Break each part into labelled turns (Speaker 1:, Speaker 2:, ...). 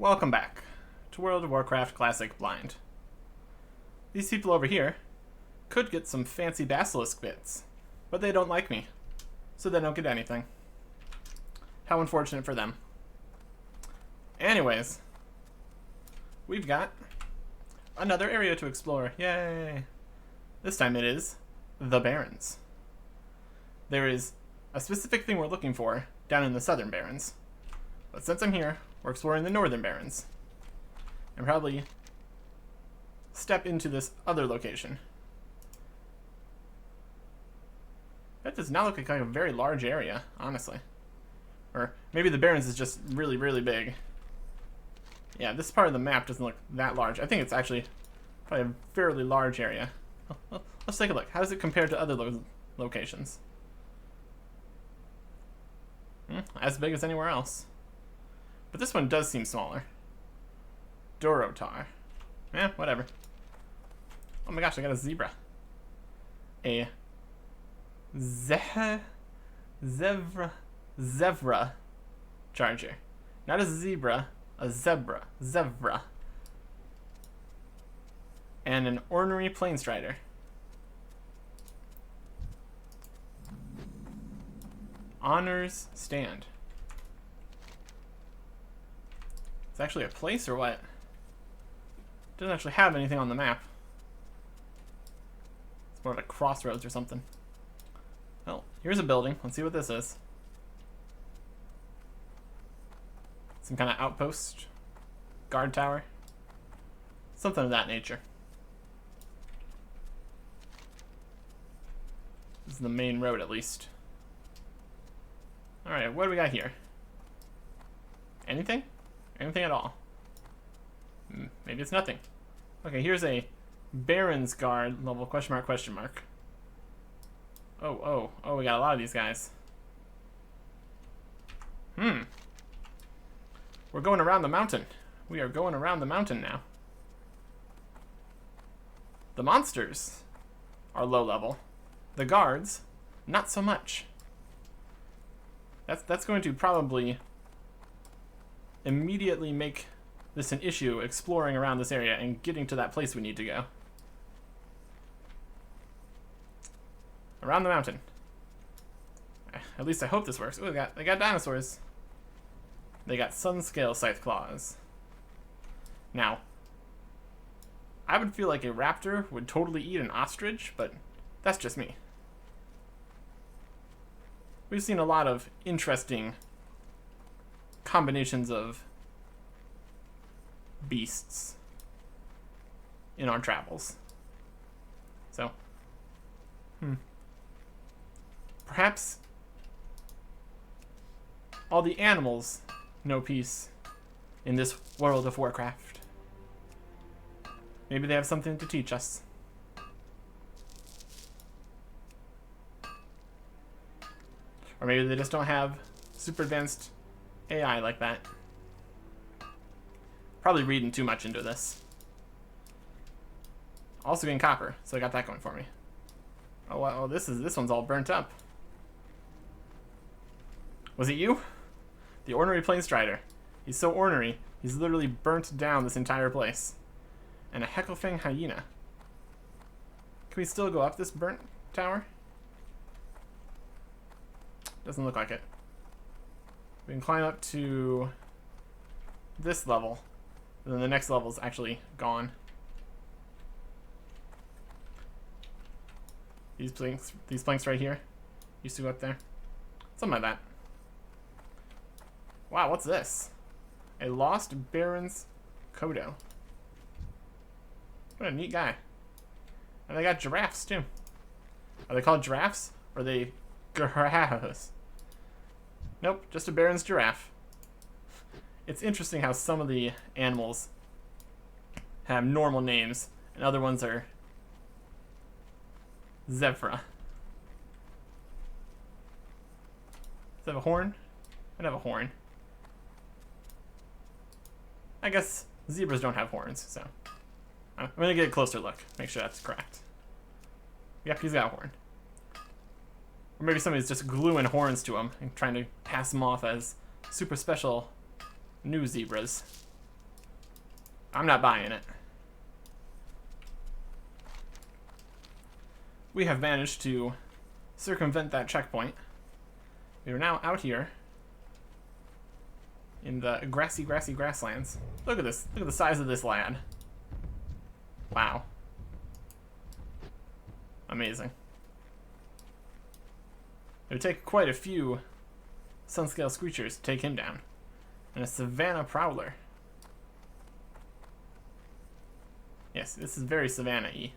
Speaker 1: Welcome back to World of Warcraft Classic Blind. These people over here could get some fancy basilisk bits, but they don't like me, so they don't get anything. How unfortunate for them. Anyways, we've got another area to explore. Yay! This time it is the Barrens. There is a specific thing we're looking for down in the southern Barrens, but since I'm here, we're exploring the northern Barrens, and probably step into this other location. That does not look like a very large area, honestly. Or maybe the Barrens is just really, really big. Yeah, this part of the map doesn't look that large. I think it's actually probably a fairly large area. Well, let's take a look. How does it compare to other locations? As big as anywhere else. But this one does seem smaller. Dorotar. Eh, whatever. Oh my gosh, I got a zebra. A zebra charger. Not a zebra, a zebra. Zebra. And an ornery planestrider. Honors stand. It's actually a place or what? It doesn't actually have anything on the map. It's more of a crossroads or something. Well, here's a building. Let's see what this is. Some kind of outpost, guard tower, something of that nature. This is the main road, at least. Alright, what do we got here? Anything? Anything at all? Maybe it's nothing. Okay, here's a Barrens guard level question mark question mark. Oh, we got a lot of these guys. We're going around the mountain. We are going around the mountain now. The monsters are low level. The guards, not so much. That's going to probably immediately make this an issue exploring around this area and getting to that place we need to go. Around the mountain. At least I hope this works. Oh, they got dinosaurs. They got sun-scale scythe claws. Now, I would feel like a raptor would totally eat an ostrich, but that's just me. We've seen a lot of interesting combinations of beasts in our travels. So, perhaps all the animals know peace in this world of Warcraft. Maybe they have something to teach us. Or maybe they just don't have super advanced AI like that. Probably reading too much into this. Also getting copper, so I got that going for me. Oh wow, this one's all burnt up. Was it you? The ornery planestrider. He's so ornery, he's literally burnt down this entire place. And a Hecklefang hyena. Can we still go up this burnt tower? Doesn't look like it. We can climb up to this level, and then the next level is actually gone. These planks right here used to go up there. Something like that. Wow, what's this? A lost Barrens Kodo. What a neat guy. And they got giraffes too. Are they called giraffes? Or are they giraffes? Nope, just a Barrens giraffe. It's interesting how some of the animals have normal names and other ones are zebra. Does it have a horn? It have a horn. I guess zebras don't have horns, so I'm gonna get a closer look, make sure that's correct. Yep, he's got a horn. Or maybe somebody's just gluing horns to him and trying to pass them off as super special new zebras. I'm not buying it. We have managed to circumvent that checkpoint. We are now out here in the grassy grasslands. Look at this. Look at the size of this lad. Wow. Amazing. It would take quite a few Sunscale Screechers to take him down. And a Savannah Prowler. Yes, this is very Savannah-y.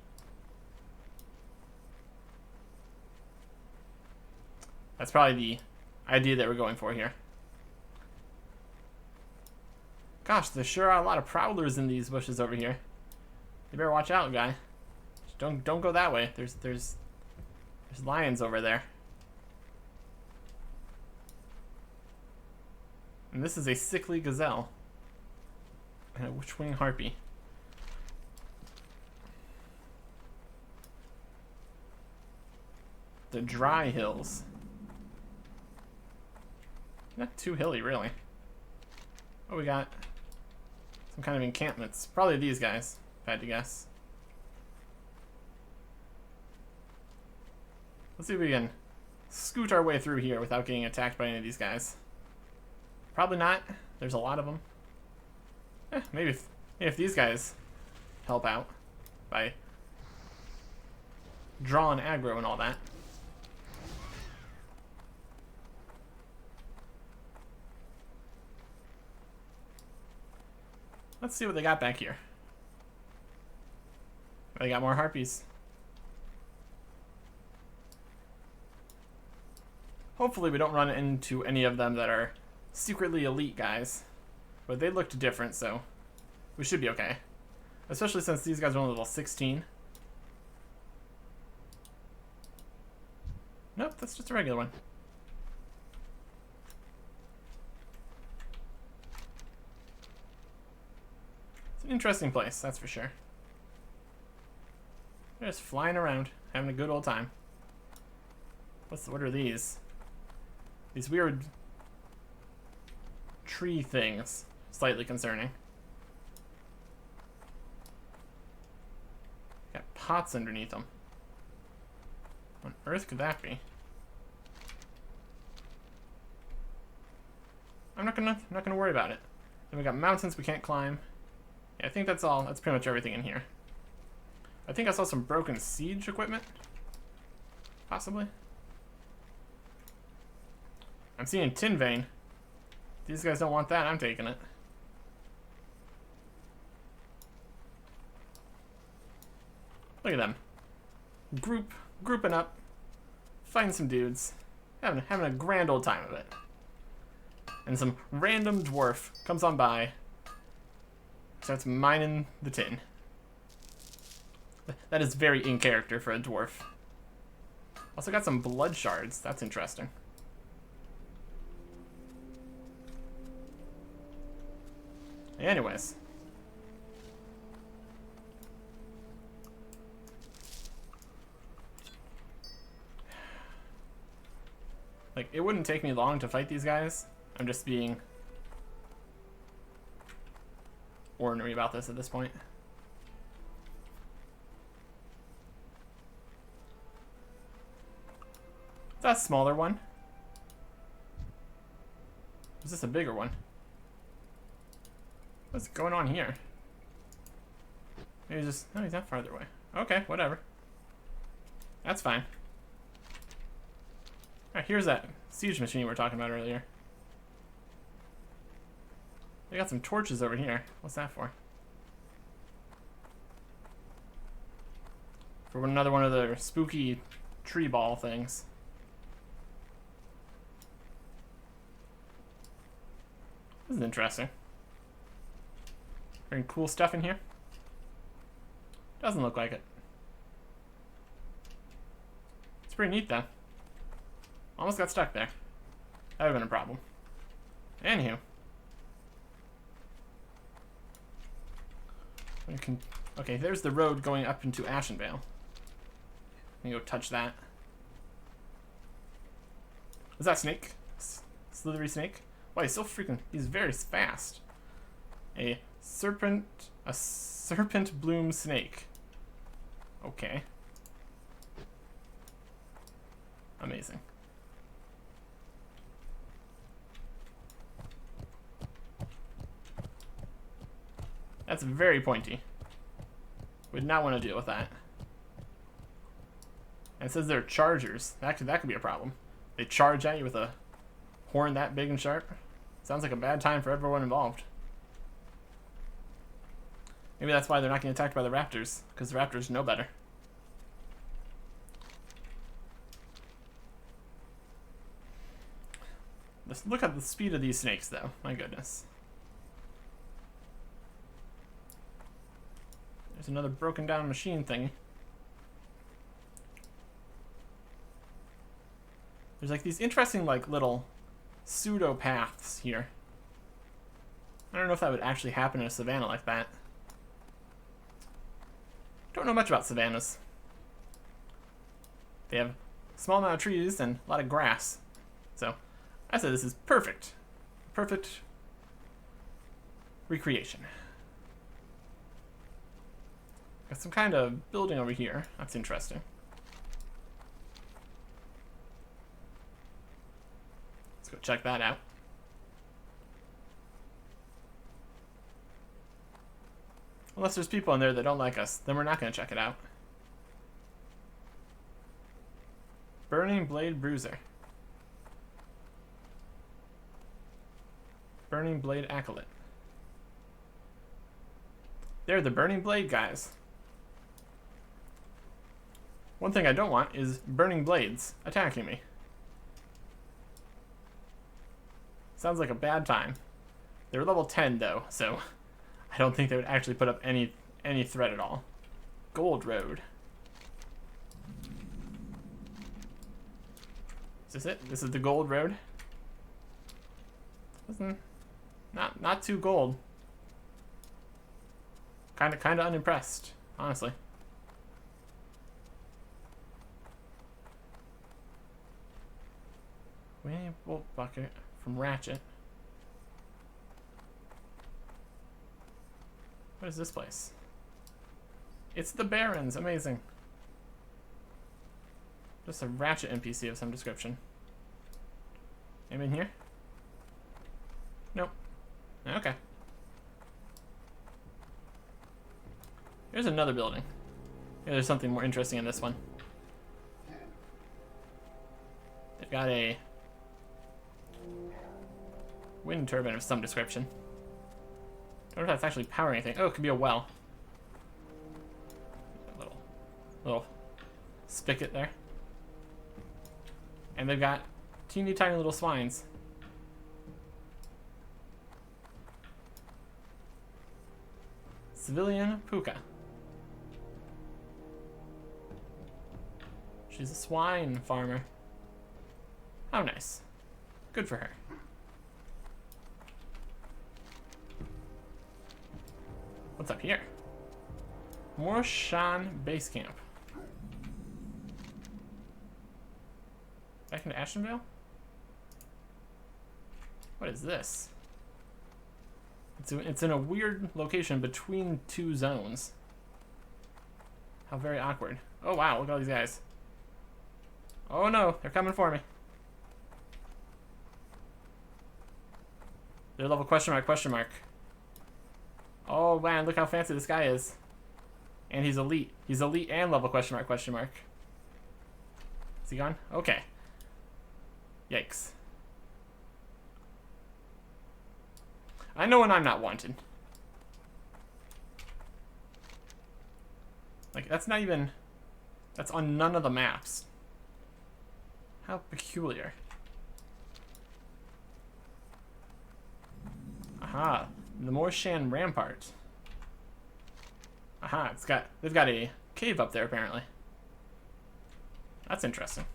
Speaker 1: That's probably the idea that we're going for here. Gosh, there sure are a lot of Prowlers in these bushes over here. You better watch out, guy. Don't go that way. There's lions over there. And this is a sickly gazelle. And a witch-wing harpy. The dry hills. Not too hilly, really. Oh, we got some kind of encampments. Probably these guys, if I had to guess. Let's see if we can scoot our way through here without getting attacked by any of these guys. Probably not. There's a lot of them. Maybe if these guys help out by drawing aggro and all that. Let's see what they got back here. They got more harpies. Hopefully we don't run into any of them that are secretly elite guys. But they looked different, so we should be okay. Especially since these guys are only level 16. Nope, that's just a regular one. It's an interesting place, that's for sure. They're just flying around, having a good old time. What are these? These weird tree things. Slightly concerning. Got pots underneath them. What on earth could that be? I'm not gonna worry about it. Then we got mountains we can't climb. Yeah, I think that's all. That's pretty much everything in here. I think I saw some broken siege equipment. Possibly. I'm seeing tin vein. These guys don't want that. I'm taking it. Look at them. Grouping up. Fighting some dudes. Having a grand old time of it. And some random dwarf comes on by. Starts mining the tin. That is very in character for a dwarf. Also got some blood shards. That's interesting. Anyways. Like, it wouldn't take me long to fight these guys. I'm just being ornery about this at this point. Is that a smaller one? Is this a bigger one? What's going on here? Maybe just... No, he's not farther away. Okay, whatever. That's fine. Alright, here's that siege machine we were talking about earlier. They got some torches over here. What's that for? For another one of the spooky tree ball things. This is interesting. Any cool stuff in here? Doesn't look like it. It's pretty neat though. Almost got stuck there. That would have been a problem. Anywho. Okay, there's the road going up into Ashenvale. Let me go touch that. Is that snake? Slithery snake? Wow, he's so freaking... He's very fast. A A serpent bloom snake. Okay. Amazing. That's very pointy. Would not want to deal with that. And it says they're chargers. That could be a problem. They charge at you with a horn that big and sharp. Sounds like a bad time for everyone involved. Maybe that's why they're not getting attacked by the raptors, because the raptors know better. Let's look at the speed of these snakes, though. My goodness. There's another broken down machine thing. There's like these interesting like little pseudo paths here. I don't know if that would actually happen in a savanna like that. Don't know much about savannas. They have a small amount of trees and a lot of grass. So I said this is perfect. Perfect recreation. Got some kind of building over here. That's interesting. Let's go check that out. Unless there's people in there that don't like us, then we're not going to check it out. Burning Blade Bruiser. Burning Blade Acolyte. They're the Burning Blade guys. One thing I don't want is burning blades attacking me. Sounds like a bad time. They're level 10 though, so I don't think they would actually put up any threat at all. Gold Road. Is this it? This is the Gold Road? Not too gold. Kinda unimpressed, honestly. Winning bolt bucket from Ratchet. What is this place? It's the Barrens. Amazing. Just a Ratchet NPC of some description. Anyone in here? Nope. Okay. Here's another building. Maybe there's something more interesting in this one. They've got a wind turbine of some description. Don't know if that's actually powering anything. Oh, it could be a well. A little spigot there. And they've got teeny tiny little swines. Civilian Puka. She's a swine farmer. How nice. Good for her. What's up here? Morshan Base Camp. Back into Ashenvale? What is this? It's in a weird location between two zones. How very awkward. Oh wow, look at all these guys. Oh no, they're coming for me. They're level question mark. Oh man, look how fancy this guy is. And he's elite. He's elite and level question mark. Is he gone? Okay. Yikes. I know when I'm not wanted. Like, that's not even... That's on none of the maps. How peculiar. Aha. The Morshan Rampart. Aha, they've got a cave up there apparently. That's interesting.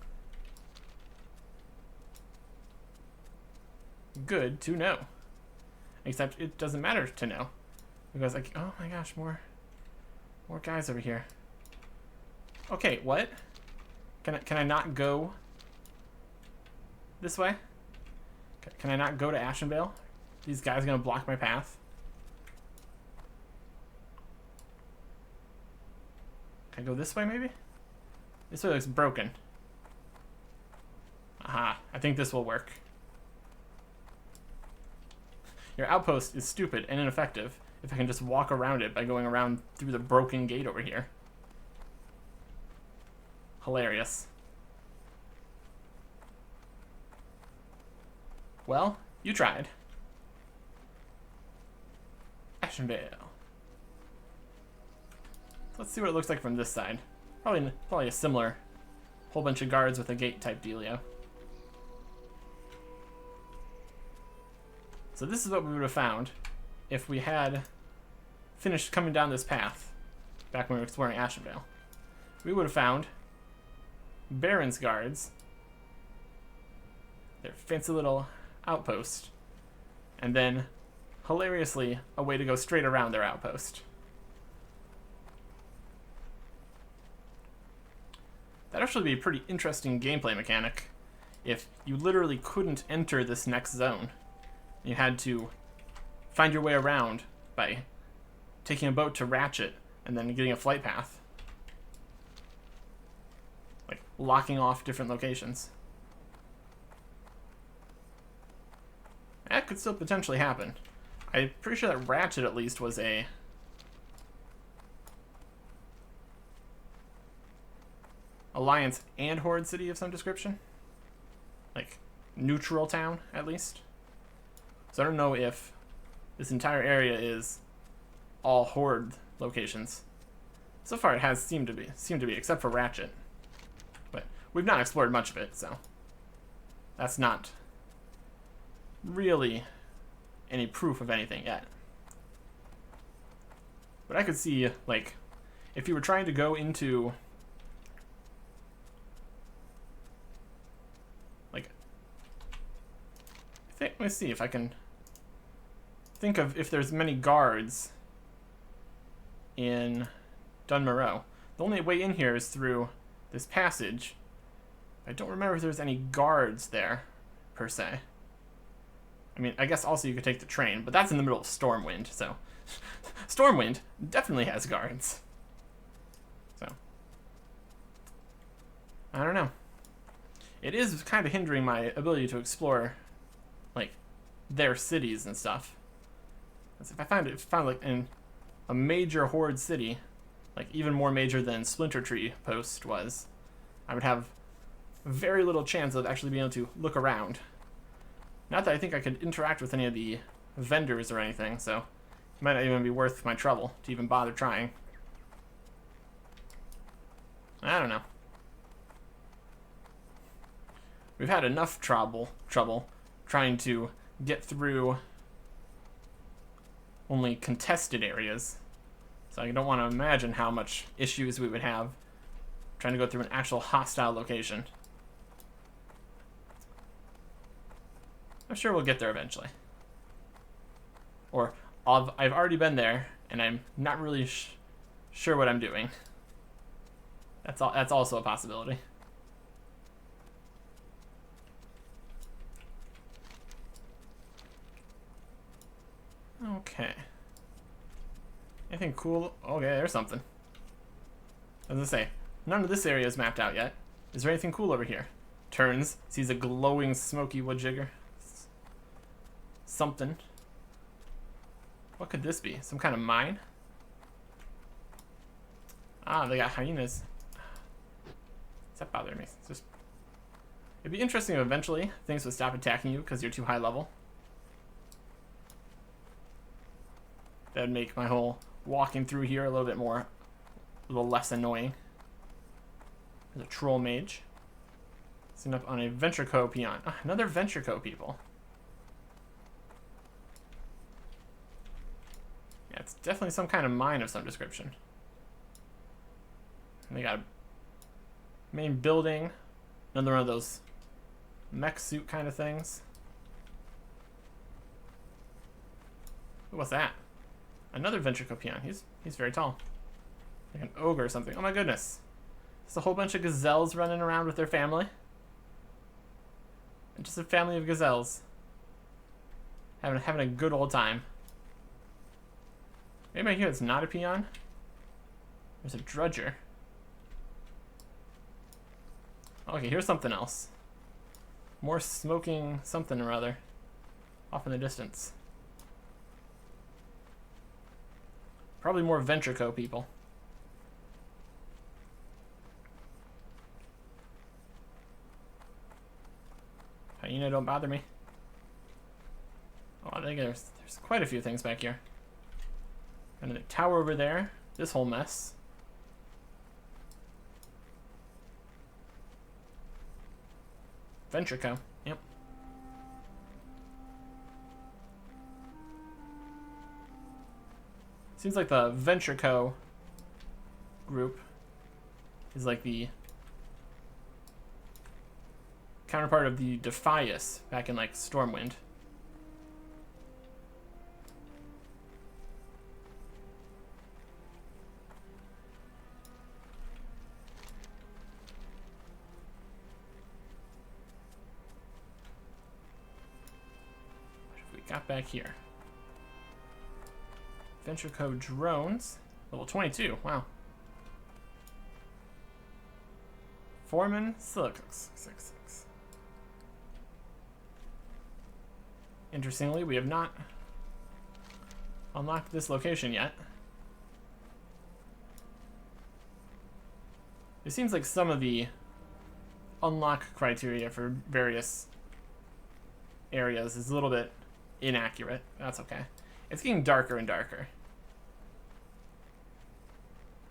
Speaker 1: Good to know. Except it doesn't matter to know. Because like, oh my gosh, more guys over here. Okay, what? Can I not go this way? Can I not go to Ashenvale? These guys are gonna block my path. I go this way, maybe? This way looks broken. Aha, I think this will work. Your outpost is stupid and ineffective if I can just walk around it by going around through the broken gate over here. Hilarious. Well, you tried. Ashenvale. Let's see what it looks like from this side. Probably a similar whole bunch of guards with a gate type dealio. So this is what we would have found if we had finished coming down this path back when we were exploring Ashenvale. We would have found Barrens guards, their fancy little outpost, and then, hilariously, a way to go straight around their outpost. That'd actually be a pretty interesting gameplay mechanic if you literally couldn't enter this next zone. You had to find your way around by taking a boat to Ratchet and then getting a flight path. Like, locking off different locations. That could still potentially happen. I'm pretty sure that Ratchet, at least, was a Alliance and Horde city of some description. Like, neutral town, at least. So I don't know if this entire area is all Horde locations. So far it has seemed to be, except for Ratchet. But we've not explored much of it, so that's not really any proof of anything yet. But I could see, like, if you were trying to go into, like, let me see if I can think of if there's many guards in Dunmoreau. The only way in here is through this passage. I don't remember if there's any guards there, per se. I mean, I guess also you could take the train, but that's in the middle of Stormwind, so Stormwind definitely has guards. So I don't know. It is kind of hindering my ability to explore, like, their cities and stuff. If I found like in a major Horde city, like even more major than Splinter Tree Post was, I would have very little chance of actually being able to look around. Not that I think I could interact with any of the vendors or anything, so it might not even be worth my trouble to even bother trying. I don't know. We've had enough trouble trying to get through only contested areas, so I don't want to imagine how much issues we would have trying to go through an actual hostile location. I'm sure we'll get there eventually. Or I've already been there and I'm not really sure what I'm doing. That's also a possibility. Okay. Anything cool? Okay, there's something. As I say, none of this area is mapped out yet. Is there anything cool over here? Turns, sees a glowing, smoky woodjigger. Something. What could this be? Some kind of mine? Ah, they got hyenas. Does that bother me? It's just... It'd be interesting if eventually things would stop attacking you because you're too high level. That'd make my whole walking through here a little less annoying. There's a troll mage. Sitting up on a Venture Co peon. Ah, another Venture Co people. Yeah, it's definitely some kind of mine of some description. And they got a main building. Another one of those mech suit kind of things. What's that? Another Venture Co peon. He's very tall. Like an ogre or something. Oh my goodness. There's a whole bunch of gazelles running around with their family. And just a family of gazelles. Having a good old time. Anybody here that's not a peon? There's a drudger. Okay, here's something else. More smoking something or other. Off in the distance. Probably more Venture Co. people. Hyena, don't bother me. Oh, I think there's quite a few things back here. And a tower over there. This whole mess. Venture Co. Yep. Seems like the Venture Co. group is like the counterpart of the Defias back in like Stormwind. What have we got back here? Venture Co. drones. Level 22. Wow. Foreman Silicux. 6. Interestingly, we have not unlocked this location yet. It seems like some of the unlock criteria for various areas is a little bit inaccurate. That's okay. It's getting darker and darker.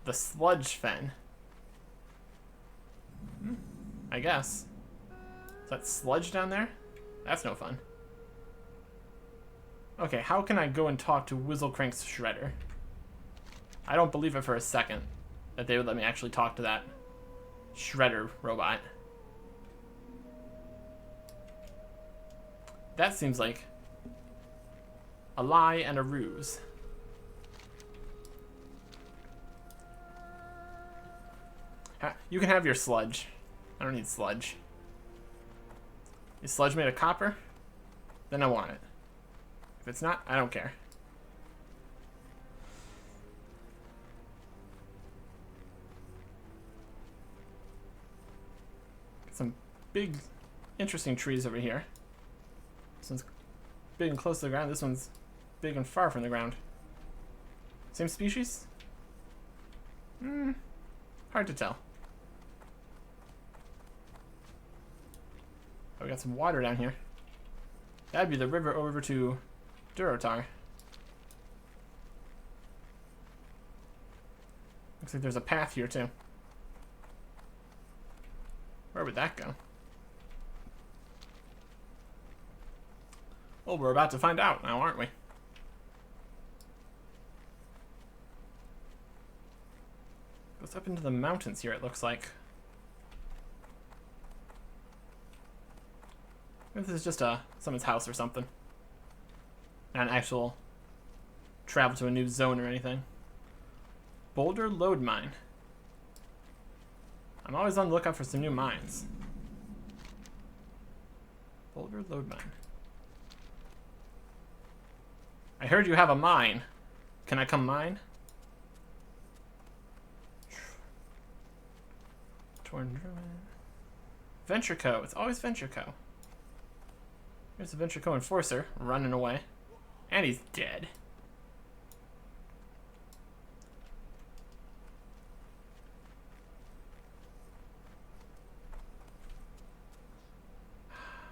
Speaker 1: The sludge fen. I guess. Is that sludge down there? That's no fun. Okay, how can I go and talk to Whizzlecrank's Shredder? I don't believe it for a second that they would let me actually talk to that Shredder robot. That seems like a lie and a ruse. You can have your sludge. I don't need sludge. Is sludge made of copper? Then I want it. If it's not, I don't care. Got some big, interesting trees over here. This one's big and close to the ground. This one's big and far from the ground. Same species? Hard to tell. Oh, we got some water down here. That'd be the river over to Durotar. Looks like there's a path here too. Where would that go? Well, we're about to find out now, aren't we? Goes up into the mountains here, it looks like. Maybe this is just someone's house or something. Not an actual travel to a new zone or anything. Boulder Lode Mine. I'm always on the lookout for some new mines. Boulder Lode Mine. I heard you have a mine. Can I come mine? Torn Venture Co. It's always Venture Co. Here's the Venture Co. enforcer running away. And he's dead.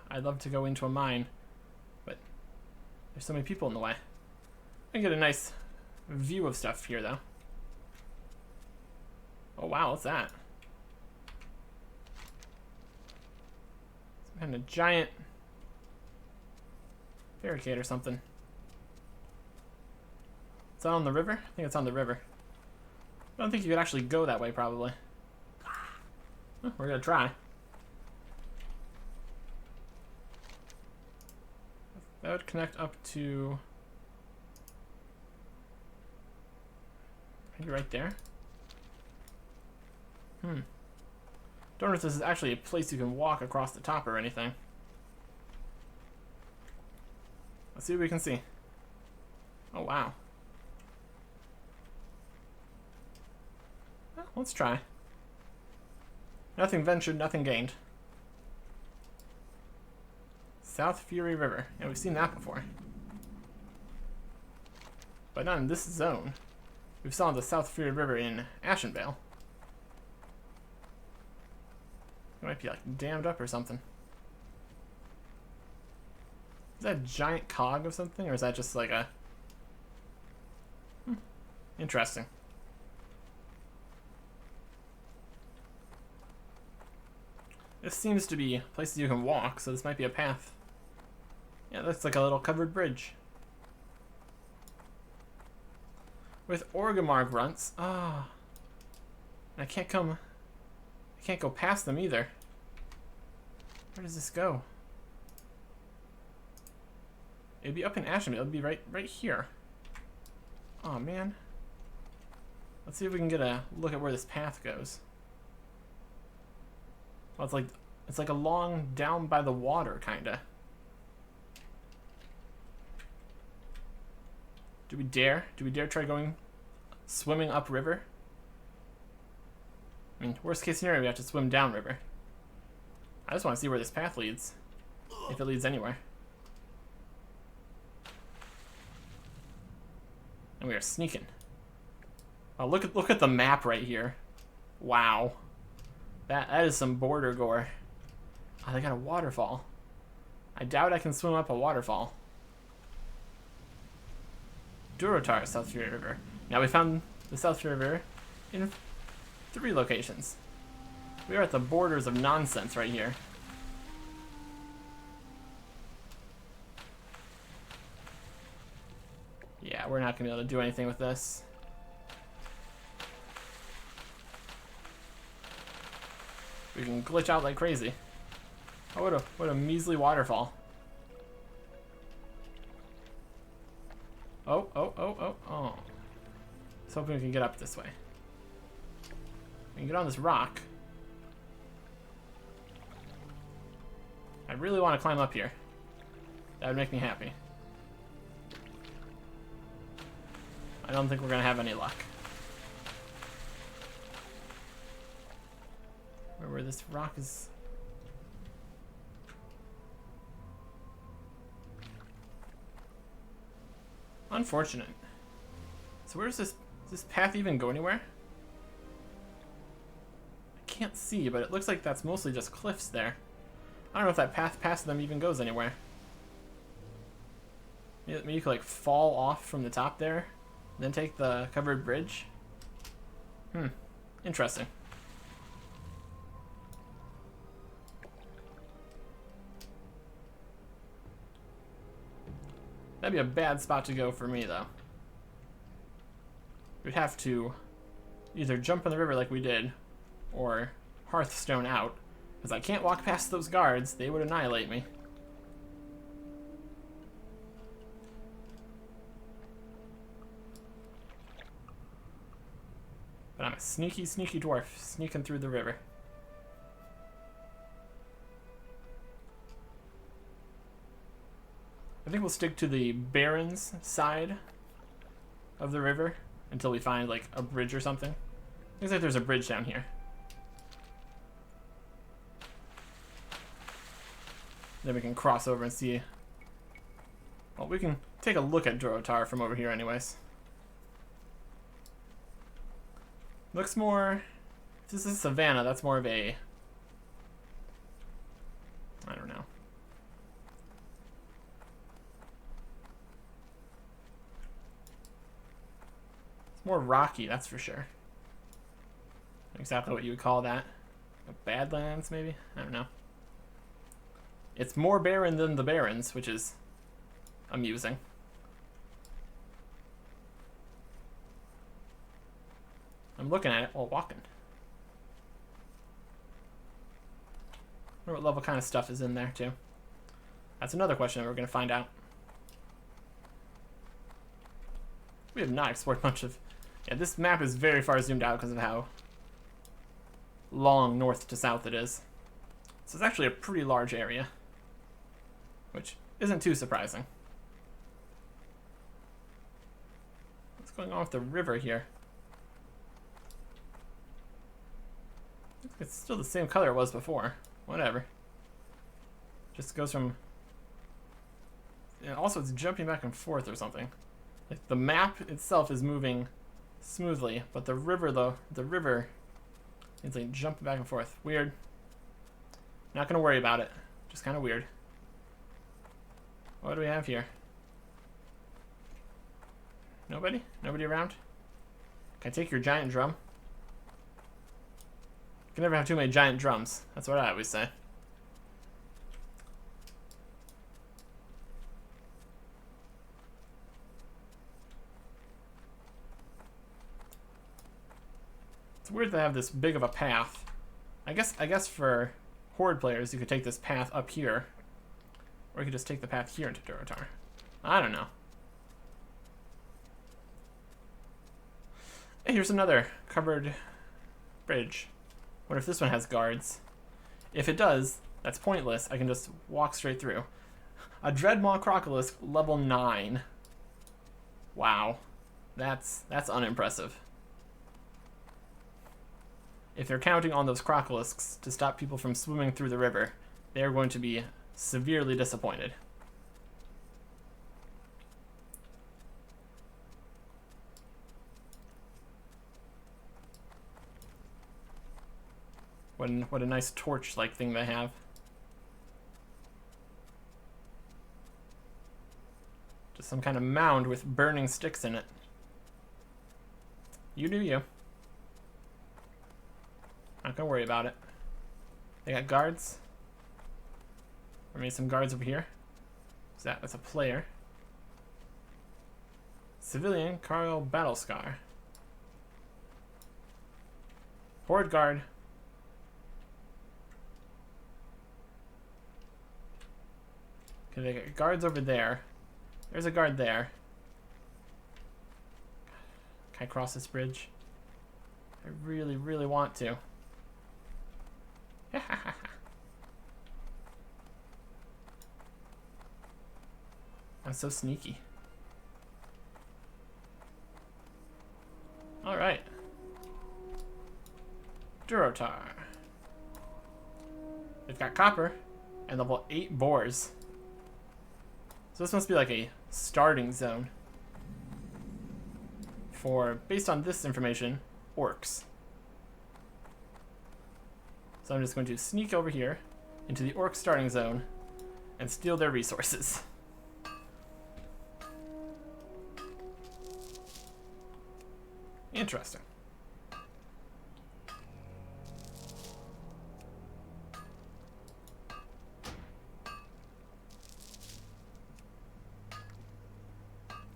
Speaker 1: I'd love to go into a mine, but there's so many people in the way. I can get a nice view of stuff here, though. Oh, wow, what's that? Some kind of giant barricade or something. Is that on the river? I think it's on the river. I don't think you could actually go that way, probably. Well, we're gonna try. That would connect up to... maybe right there? Don't know if this is actually a place you can walk across the top or anything. Let's see what we can see. Oh, wow. Well, let's try. Nothing ventured, nothing gained. South Fury River. Yeah, we've seen that before. But not in this zone. We've saw the South Fury River in Ashenvale. It might be like dammed up or something. Is that a giant cog of something, or is that just like a... Interesting. This seems to be places you can walk, so this might be a path. Yeah, that's like a little covered bridge. With Orgrimmar grunts. Ah. I can't go past them either. Where does this go? It'd be up in Ashenvale. It'd be right here. Oh man. Let's see if we can get a look at where this path goes. Well, it's like along down by the water, kinda. Do we dare? Do we dare try going swimming upriver? I mean, worst case scenario, we have to swim downriver. I just want to see where this path leads, if it leads anywhere. And we are sneaking. Oh, look at the map right here. Wow, that is some border gore. Oh, they got a waterfall. I doubt I can swim up a waterfall. Durotar, South Fury River. Now we found the South Fury River in 3 locations. We are at the borders of nonsense right here. Yeah, we're not gonna be able to do anything with this. We can glitch out like crazy. Oh, what a measly waterfall. Oh. I was hoping we can get up this way. We can get on this rock. I really want to climb up here. That would make me happy. I don't think we're gonna have any luck. Where this rock is. Unfortunate. So where's this? Does this path even go anywhere? I can't see, but it looks like that's mostly just cliffs there. I don't know if that path past them even goes anywhere. Maybe you could like fall off from the top there, then take the covered bridge. Interesting. That'd be a bad spot to go for me, though. We'd have to either jump in the river like we did, or Hearthstone out, because I can't walk past those guards. They would annihilate me. But I'm a sneaky, sneaky dwarf, sneaking through the river. I think we'll stick to the Barrens side of the river until we find like a bridge or something. Looks like there's a bridge down here. Then we can cross over and see. Well, we can take a look at Durotar from over here anyways. Looks more... If this is Savannah, that's more of a... I don't know. More rocky, that's for sure. Exactly what you would call that. Badlands, maybe? I don't know. It's more barren than the Barrens, which is amusing. I'm looking at it while walking. I wonder what level kind of stuff is in there, too. That's another question that we're going to find out. We have not explored much of... Yeah, this map is very far zoomed out because of how long north to south it is. So it's actually a pretty large area, which isn't too surprising. What's going on with the river here? It's still the same color it was before. Whatever. Just goes from... And also it's jumping back and forth or something. Like the map itself is moving smoothly, but the river though, the river is like jumping back and forth. Weird. Not gonna worry about it. Just kind of weird. What do we have here? Nobody? Nobody around? Can I take your giant drum? You can never have too many giant drums. That's what I always say. It's weird to have this big of a path. I guess for Horde players, you could take this path up here. Or you could just take the path here into Durotar. I don't know. Hey, here's another covered bridge. What if this one has guards? If it does, that's pointless. I can just walk straight through. A Dreadmaw Crocolisk level 9. Wow. That's unimpressive. If they're counting on those Crocolisks to stop people from swimming through the river, they're going to be severely disappointed. What a nice torch-like thing they have. Just some kind of mound with burning sticks in it. You do you. Not gonna worry about it. They got guards. Or maybe some guards over here. That's a player. Civilian Carl Battlescar. Horde guard. Okay, they got guards over there. There's a guard there. Can I cross this bridge? I really, really want to. I'm so sneaky. Alright. Durotar. They've got copper and level 8 boars. So this must be like a starting zone for, based on this information, orcs. So I'm just going to sneak over here into the orc starting zone and steal their resources. Interesting.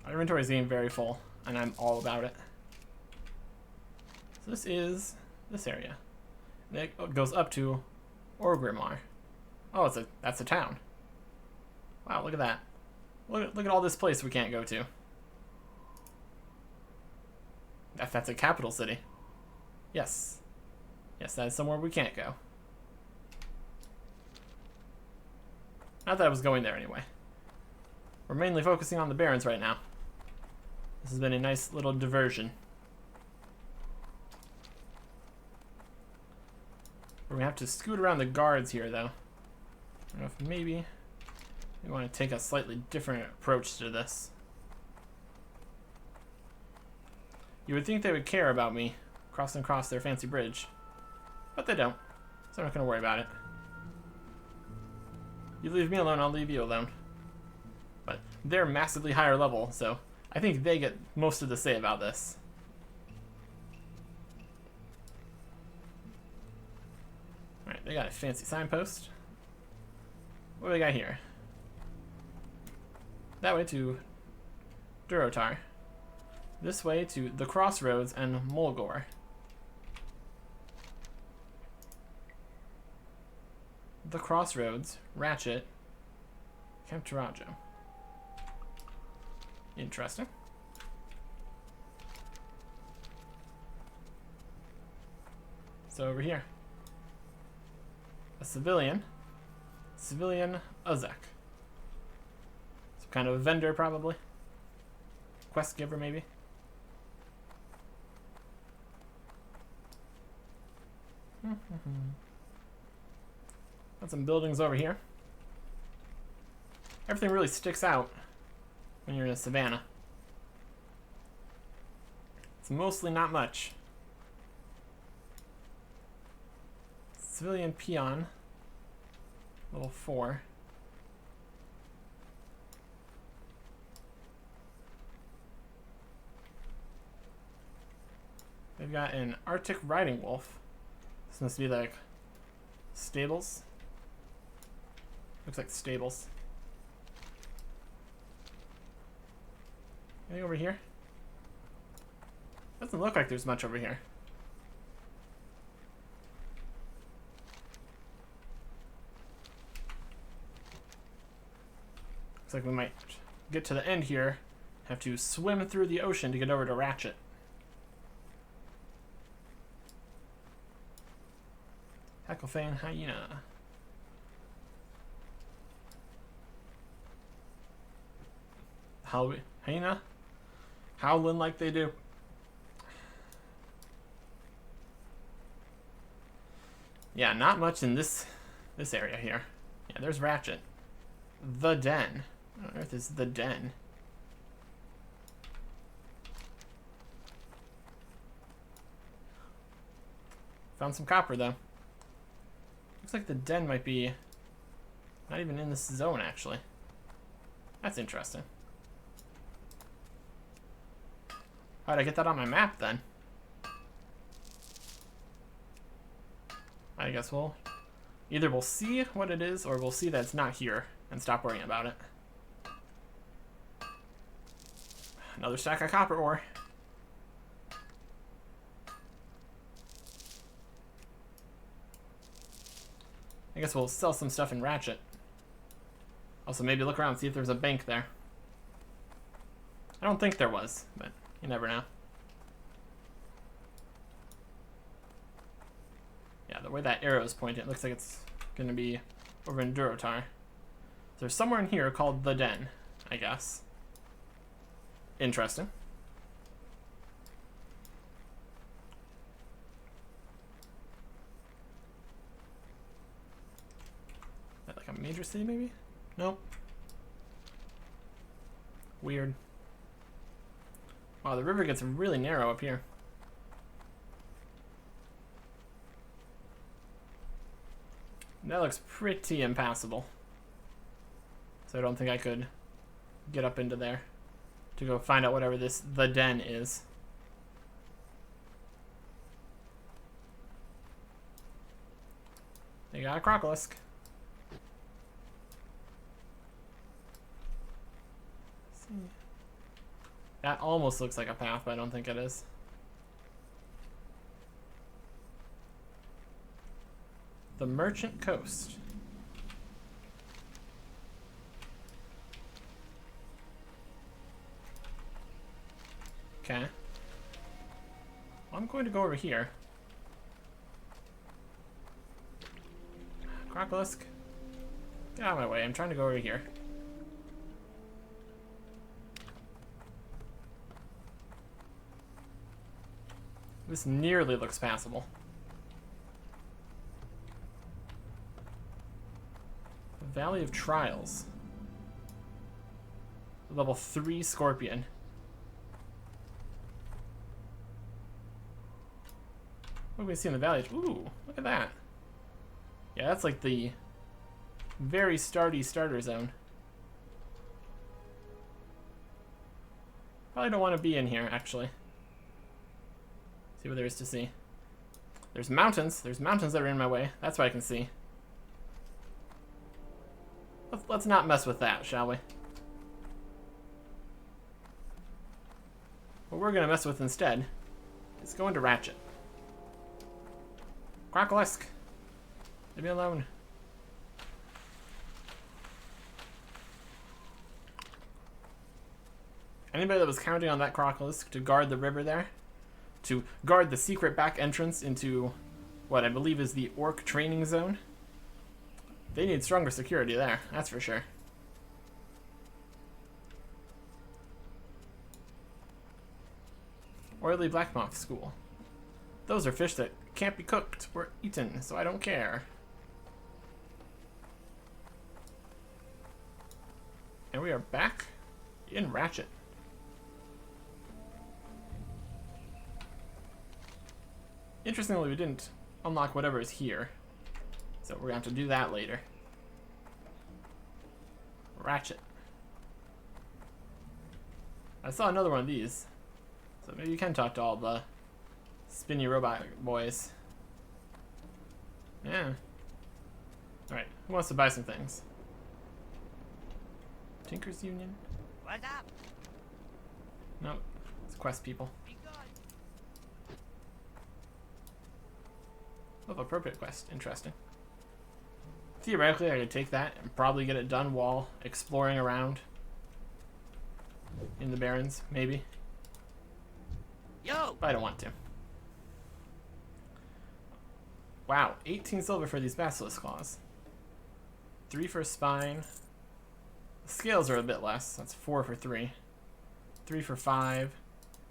Speaker 1: Our inventory is getting very full, and I'm all about it. So this is this area. And it goes up to Orgrimmar. Oh, that's a town. Wow, look at that. Look at all this place we can't go to. That's a capital city. Yes. Yes, that is somewhere we can't go. Not that I was going there anyway. We're mainly focusing on the Barrens right now. This has been a nice little diversion. We're gonna have to scoot around the guards here, though. I don't know if maybe we want to take a slightly different approach to this. You would think they would care about me crossing across their fancy bridge, but they don't, so I'm not gonna worry about it. You leave me alone, I'll leave you alone. But they're massively higher level, so I think they get most of the say about this. Alright, they got a fancy signpost. What do we got here? That way to Durotar. This way to the Crossroads and Mulgore. The Crossroads, Ratchet, Camp Tarajo. Interesting. So over here, a civilian Uzek. Some kind of vendor probably. Quest giver maybe. Got some buildings over here. Everything really sticks out when you're in a savannah. It's mostly not much. Civilian peon. Level 4. They've got an Arctic riding wolf. This must be like stables. Looks like stables. Anything over here? Doesn't look like there's much over here. Looks like we might get to the end here. Have to swim through the ocean to get over to Ratchet. Hacklefang hyena. Hyena? Howling like they do. Yeah, not much in this area here. Yeah, there's Ratchet. The Den. What on earth is the Den? Found some copper though. Looks like the Den might be not even in this zone actually. That's interesting. How'd I get that on my map then? I guess either we'll see what it is or we'll see that it's not here and stop worrying about it. Another stack of copper ore. I guess we'll sell some stuff in Ratchet. Also, maybe look around and see if there's a bank there. I don't think there was, but you never know. Yeah, the way that arrow is pointing, it looks like it's going to be over in Durotar. There's somewhere in here called the Den, I guess. Interesting. Is that like a major city, maybe? Nope. Weird. Wow, the river gets really narrow up here. That looks pretty impassable. So I don't think I could get up into there to go find out whatever the Den is. They got a crocolisk. See. That almost looks like a path, but I don't think it is. The Merchant Coast. Okay. Well, I'm going to go over here. Crocolisk. Get out of my way. I'm trying to go over here. This nearly looks passable. Valley of Trials. Level 3 Scorpion. What do we see in the valley? Ooh, look at that. Yeah, that's like the very starter zone. Probably don't want to be in here, actually. See what there is to see. There's mountains. There's mountains that are in my way. That's what I can see. Let's not mess with that, shall we? What we're going to mess with instead is go into Ratchet. Crocolisk. Leave me alone. Anybody that was counting on that Crocolisk to guard the river there, to guard the secret back entrance into what I believe is the Orc training zone, they need stronger security there, that's for sure. Oily Blackmoth School. Those are fish that can't be cooked or eaten, so I don't care. And we are back in Ratchet. Interestingly, we didn't unlock whatever is here. So we're going to have to do that later. Ratchet. I saw another one of these. So maybe you can talk to all the spinny robot boys. Yeah. Alright, who wants to buy some things? Tinker's Union?
Speaker 2: What's up?
Speaker 1: Nope. It's quest people.
Speaker 2: Be good.
Speaker 1: Love appropriate quest. Interesting. Theoretically, I could take that and probably get it done while exploring around in the Barrens, maybe.
Speaker 2: Yo!
Speaker 1: But I don't want to. Wow, 18 silver for these basilisk claws. 3 for spine. The scales are a bit less. That's 4 for 3. 3 for 5.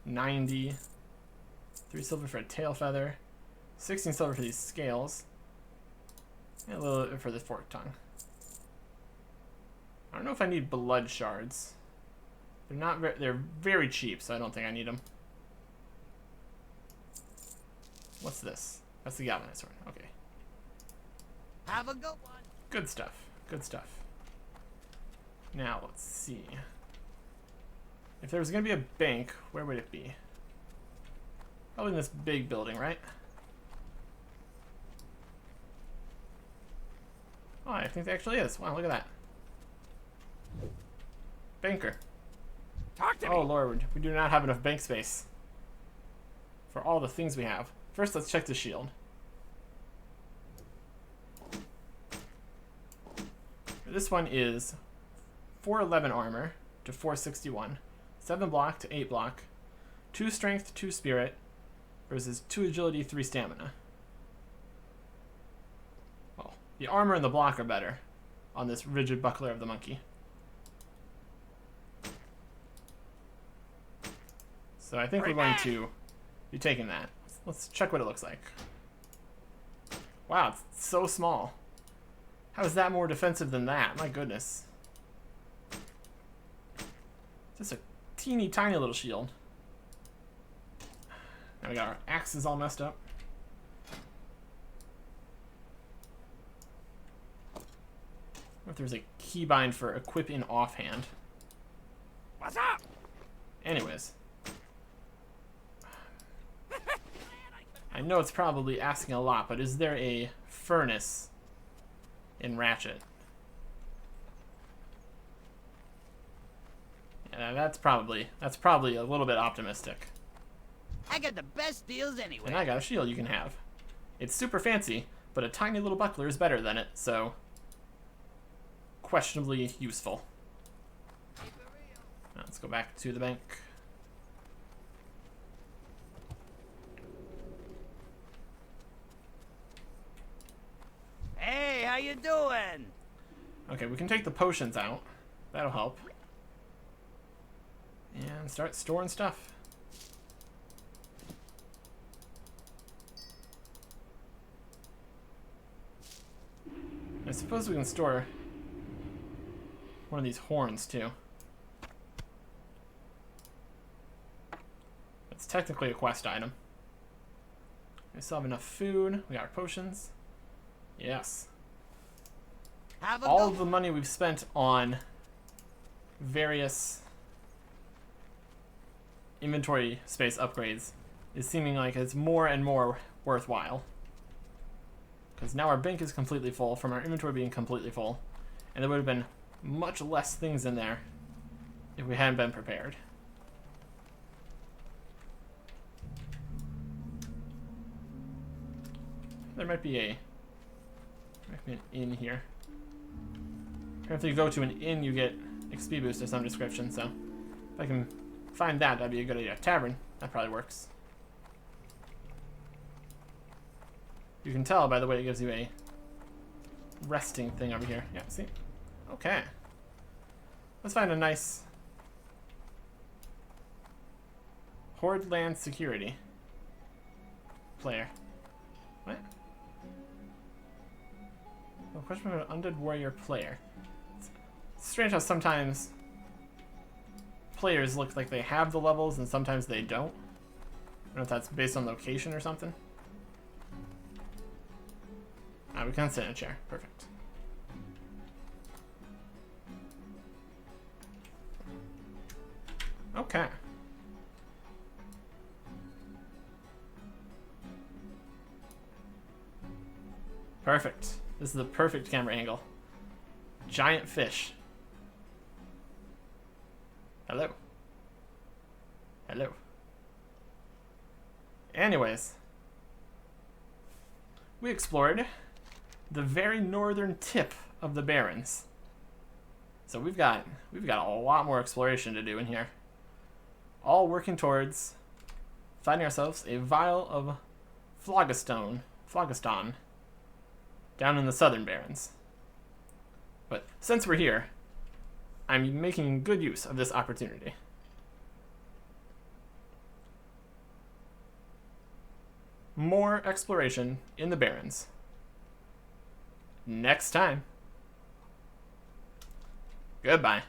Speaker 1: 90. 3 silver for a tail feather. 16 silver for these scales. And a little bit for the forked tongue. I don't know if I need blood shards. They're not they're very cheap, so I don't think I need them. What's this? That's the galvanized sword. Okay.
Speaker 2: Have a good one.
Speaker 1: Good stuff. Good stuff. Now, let's see. If there was going to be a bank, where would it be? Probably in this big building, right? Oh, I think there actually is. Wow, look at that. Banker.
Speaker 2: Talk to me.
Speaker 1: Oh, Lord. We do not have enough bank space for all the things we have. First, let's check the shield. This one is 411 armor to 461, 7 block to 8 block, 2 strength, 2 spirit, versus 2 agility, 3 stamina. Well, the armor and the block are better on this rigid buckler of the monkey. So I think we're going to be taking that. Let's check what it looks like. Wow, it's so small. How is that more defensive than that? My goodness. Just a teeny tiny little shield. Now we got our axes all messed up. What if there's a keybind for equip in offhand?
Speaker 2: What's up?
Speaker 1: Anyways. I know it's probably asking a lot, but is there a furnace in Ratchet? Yeah, that's probably a little bit optimistic.
Speaker 2: I got the best deals anyway.
Speaker 1: And I got a shield you can have. It's super fancy, but a tiny little buckler is better than it, so questionably useful. Now let's go back to the bank.
Speaker 2: Hey, how you doing?
Speaker 1: Okay, we can take the potions out. That'll help. And start storing stuff. I suppose we can store one of these horns too. It's technically a quest item. We still have enough food. We got our potions. Yes.
Speaker 2: Have a
Speaker 1: All
Speaker 2: good
Speaker 1: of the money we've spent on various inventory space upgrades is seeming like it's more and more worthwhile. Because now our bank is completely full from our inventory being completely full. And there would have been much less things in there if we hadn't been prepared. There might be an inn here. If you go to an inn, you get XP boost of some description, so if I can find that, that'd be a good idea. Tavern, that probably works. You can tell by the way it gives you a resting thing over here. Yeah, see? Okay. Let's find a nice Horde Land Security player. What? A question from an undead warrior player. It's strange how sometimes players look like they have the levels and sometimes they don't. I don't know if that's based on location or something. Ah, we can sit in a chair. Perfect. Okay. Perfect. This is the perfect camera angle. Giant fish. Hello. Hello. Anyways, we explored the very northern tip of the Barrens. So we've got a lot more exploration to do in here. All working towards finding ourselves a vial of phlogiston down in the southern Barrens. But since we're here, I'm making good use of this opportunity. More exploration in the Barrens. Next time. Goodbye.